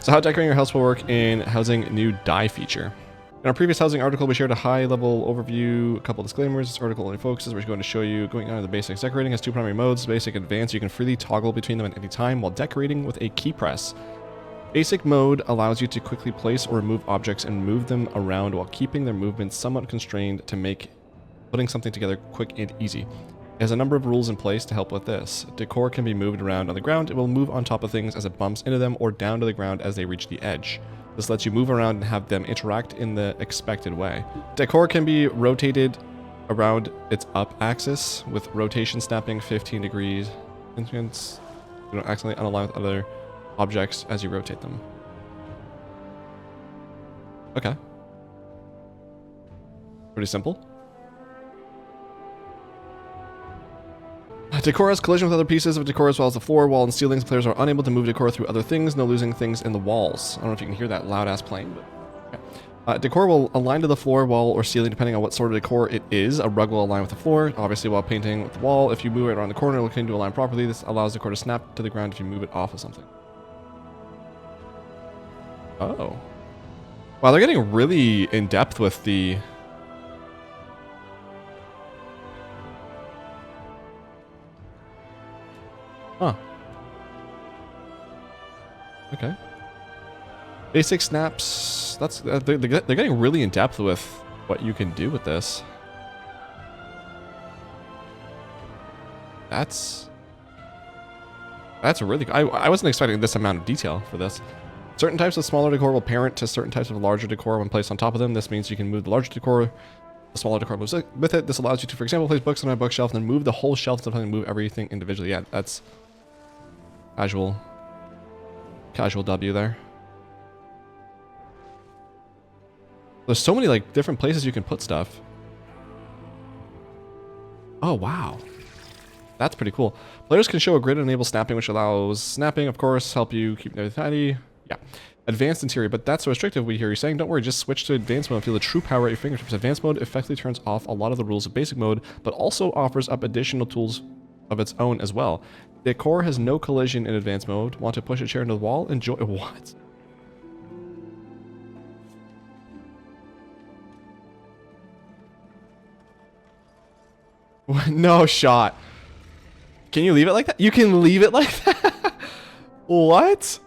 So how decorating your house will work in housing new dye feature. In our previous housing article, we shared a high-level overview, a couple disclaimers. This article only focuses, we're going to show you going on the basics. Decorating has two primary modes, basic and advanced. You can freely toggle between them at any time while decorating with a key press. Basic mode allows you to quickly place or remove objects and move them around while keeping their movement somewhat constrained to make putting something together quick and easy. It has a number of rules in place to help with this. Decor can be moved around on the ground. It will move on top of things as it bumps into them or down to the ground as they reach the edge. This lets you move around and have them interact in the expected way. Decor can be rotated around its up axis with rotation snapping 15 degrees. You don't accidentally unalign with other objects as you rotate them. Okay. Pretty simple. Decor has collision with other pieces of decor as well as the floor, wall, and ceilings. Players are unable to move decor through other things, no losing things in the walls. I don't know if you can hear that loud-ass plane, but okay. Decor will align to the floor, wall, or ceiling depending on what sort of decor it is. A rug will align with the floor, obviously while painting with the wall. If you move it around the corner, looking to align properly, this allows decor to snap to the ground if you move it off of something. Oh. Wow, they're getting really in-depth with the... Huh. Okay. Basic snaps. That's they're getting really in depth with what you can do with this. That's really. I wasn't expecting this amount of detail for this. Certain types of smaller decor will parent to certain types of larger decor when placed on top of them. This means you can move the larger decor. The smaller decor moves with it. This allows you to, for example, place books on a bookshelf and then move the whole shelf instead of having to move everything individually. Yeah, that's casual W there. There's so many like different places you can put stuff. Oh wow, that's pretty cool. Players can show a grid and enable snapping, which allows snapping, of course, help you keep everything tidy. Yeah. Advanced interior, but that's so restrictive, we hear you saying. Don't worry, just switch to advanced mode and feel the true power at your fingertips. Advanced mode effectively turns off a lot of the rules of basic mode, but also offers up additional tools of its own as well. Decor has no collision in advanced mode. Want to push a chair into the wall? Enjoy. What? No shot. Can you leave it like that? You can leave it like that? What?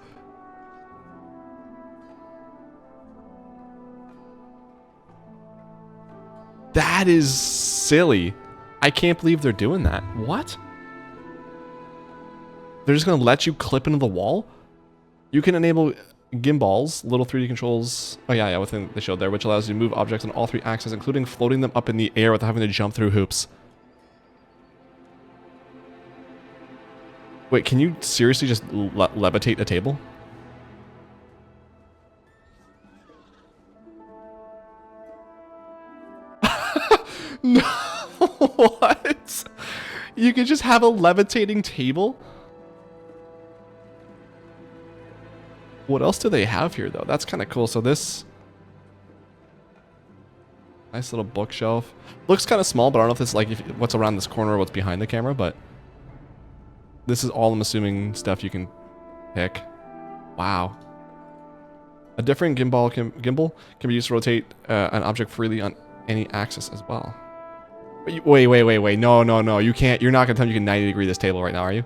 That is silly. I can't believe they're doing that. What? They're just going to let you clip into the wall? You can enable gimbals, little 3D controls. Oh yeah, within the showed there, which allows you to move objects on all three axes, including floating them up in the air without having to jump through hoops. Wait, can you seriously just levitate a table? No, what? You could just have a levitating table? What else do they have here, though? That's kind of cool. So this... nice little bookshelf. Looks kind of small, but I don't know if it's like what's around this corner or what's behind the camera, but... this is all, I'm assuming, stuff you can pick. Wow. A different gimbal can be used to rotate an object freely on any axis as well. Wait. No. You can't. You're not going to tell me you can 90 degree this table right now, are you?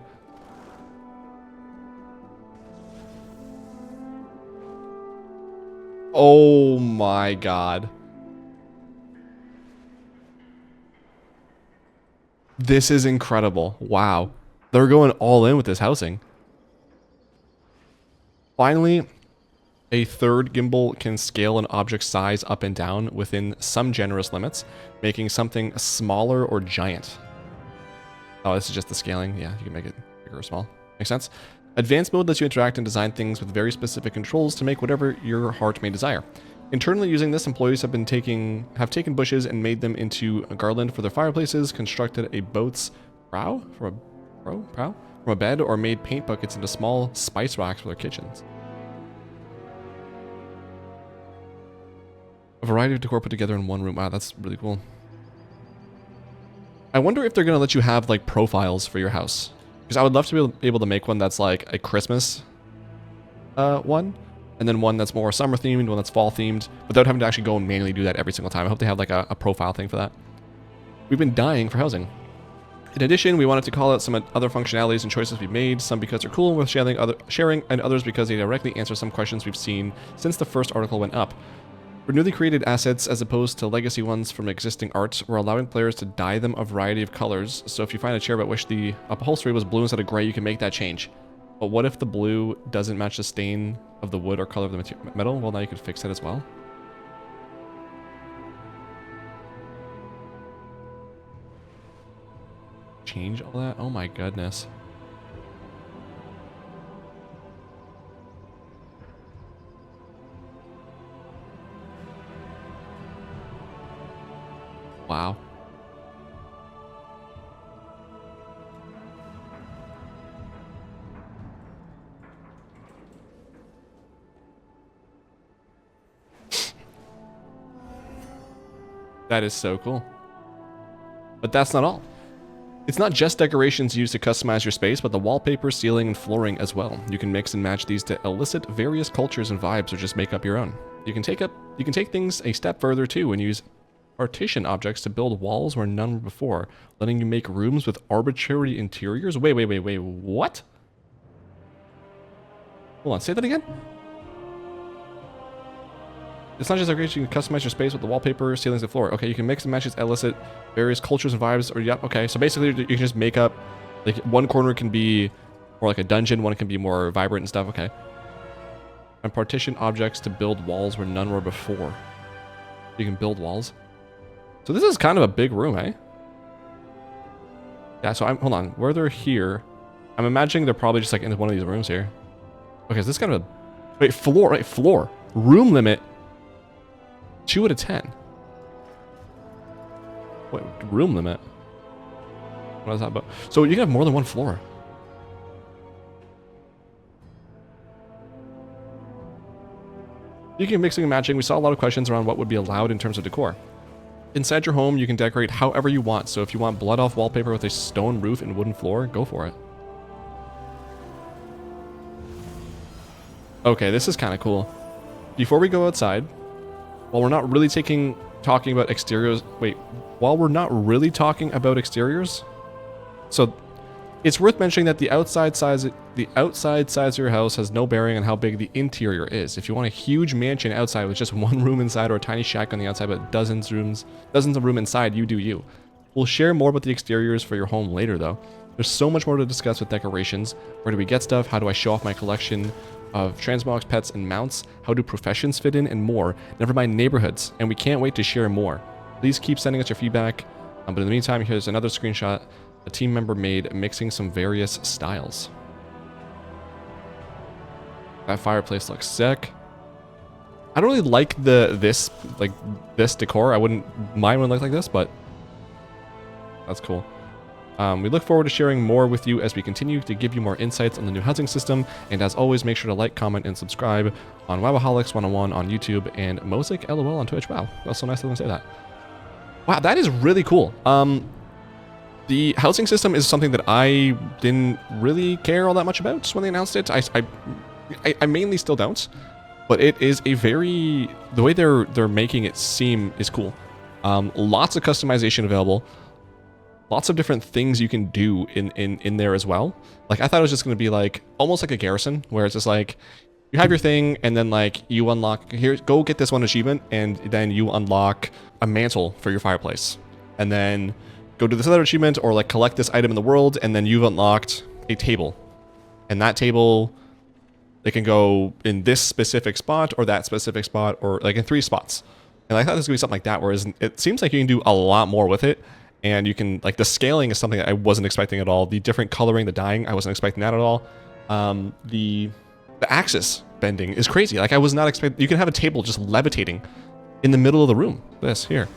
Oh my god. This is incredible. Wow. They're going all in with this housing. Finally, a third gimbal can scale an object's size up and down within some generous limits, making something smaller or giant. Oh, this is just the scaling. Yeah, you can make it bigger or small. Makes sense? Advanced mode lets you interact and design things with very specific controls to make whatever your heart may desire. Internally using this, employees have taken bushes and made them into a garland for their fireplaces, constructed a boat's prow from a bed, or made paint buckets into small spice racks for their kitchens. A variety of decor put together in one room. Wow, that's really cool. I wonder if they're going to let you have like profiles for your house. Because I would love to be able to make one that's like a Christmas one. and then one that's more summer themed, one that's fall themed, without having to actually go and manually do that every single time. I hope they have like a profile thing for that. We've been dying for housing. In addition, we wanted to call out some other functionalities and choices we've made, some because they're cool and worth sharing, and others because they directly answer some questions we've seen since the first article went up. For newly created assets, as opposed to legacy ones from existing art, we're allowing players to dye them a variety of colors, so if you find a chair about which the upholstery was blue instead of gray, you can make that change. But what if the blue doesn't match the stain of the wood or color of the metal? Well, now you could fix that as well. Change all that? Oh my goodness. Wow. That is so cool. But that's not all. It's not just decorations used to customize your space, but the wallpaper, ceiling, and flooring as well. You can mix and match these to elicit various cultures and vibes, or just make up your own. You can take things a step further too and use partition objects to build walls where none were before, letting you make rooms with arbitrary interiors. Wait, what? Hold on, say that again? It's not just decoration, you can customize your space with the wallpaper, ceilings, and floor. Okay, you can mix and match these, elicit various cultures and vibes, or yep, okay. So basically you can just make up, like one corner can be more like a dungeon, one can be more vibrant and stuff, okay. And partition objects to build walls where none were before. You can build walls. So this is kind of a big room, eh? Yeah, so hold on, where they're here, I'm imagining they're probably just like in one of these rooms here. Okay, is this kind of a, wait, floor, right, floor. Room limit, 2 out of 10. Wait, room limit? What is that about? So you can have more than one floor. You can mixing and matching. We saw a lot of questions around what would be allowed in terms of decor. Inside your home, you can decorate however you want. So if you want blood off wallpaper with a stone roof and wooden floor, go for it. Okay, this is kind of cool. Before we go outside, while we're not really talking about exteriors, so it's worth mentioning that the outside size of your house has no bearing on how big the interior is. If you want a huge mansion outside with just one room inside, or a tiny shack on the outside but dozens of room inside, you do you. We'll share more about the exteriors for your home later though. There's so much more to discuss with decorations. Where do we get stuff? How do I show off my collection of transmogs, pets, and mounts? How do professions fit in? And more. Never mind neighborhoods. And we can't wait to share more. Please keep sending us your feedback. But in the meantime, here's another screenshot a team member made mixing some various styles. That fireplace looks sick. I don't really like this decor. I wouldn't mind when it looked like this, but that's cool. We look forward to sharing more with you as we continue to give you more insights on the new housing system. And as always, make sure to like, comment, and subscribe on Wowaholics 101 on YouTube and Mosic LOL on Twitch. Wow, that's so nice of them to say that. Wow, that is really cool. The housing system is something that I didn't really care all that much about when they announced it. I mainly still don't, but it is a very, the way they're making it seem is cool. Lots of customization available. Lots of different things you can do in there as well. Like, I thought it was just going to be like, almost like a garrison, where it's just like, you have your thing, and then like, you unlock, here, go get this one achievement, and then you unlock a mantle for your fireplace. And then go do this other achievement, or like collect this item in the world, and then you've unlocked a table. And that table, it can go in this specific spot, or that specific spot, or like in 3 spots. And I thought this was going to be something like that, whereas it seems like you can do a lot more with it. And you can, like, the scaling is something that I wasn't expecting at all. The different coloring, the dyeing, I wasn't expecting that at all. The axis bending is crazy. Like, I was not expecting, you can have a table just levitating in the middle of the room. This, here.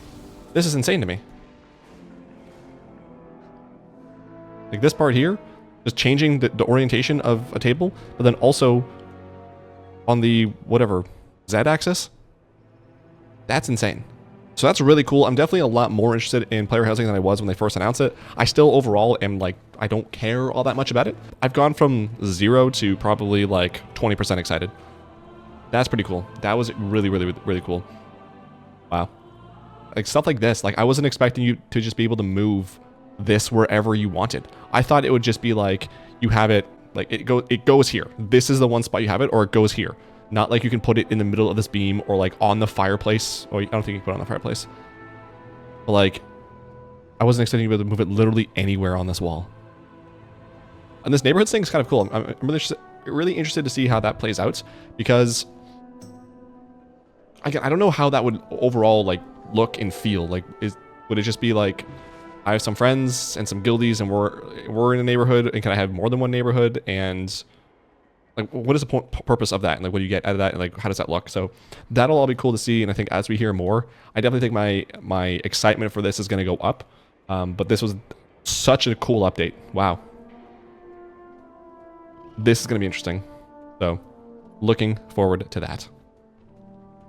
This is insane to me. Like, this part here, just changing the orientation of a table, but then also on the, whatever, Z-axis. That's insane. So that's really cool. I'm definitely a lot more interested in player housing than I was when they first announced it. I still overall am like, I don't care all that much about it. I've gone from 0 to probably like 20% excited. That's pretty cool. That was really, really, really cool. Wow. Like stuff like this, like I wasn't expecting you to just be able to move this wherever you wanted. I thought it would just be like you have it, like it goes here. This is the one spot you have it, or it goes here. Not like you can put it in the middle of this beam or like on the fireplace. Oh, I don't think you can put it on the fireplace. But like, I wasn't expecting you to be able to move it literally anywhere on this wall. And this neighborhood thing is kind of cool. I'm really interested to see how that plays out, because again, I don't know how that would overall like look and feel. Like, would it just be like I have some friends and some guildies and we're in a neighborhood, and can I have more than one neighborhood? And like, what is the purpose of that? And like, what do you get out of that? And like, how does that look? So that'll all be cool to see. And I think as we hear more, I definitely think my excitement for this is going to go up. But this was such a cool update. Wow. This is going to be interesting. So looking forward to that.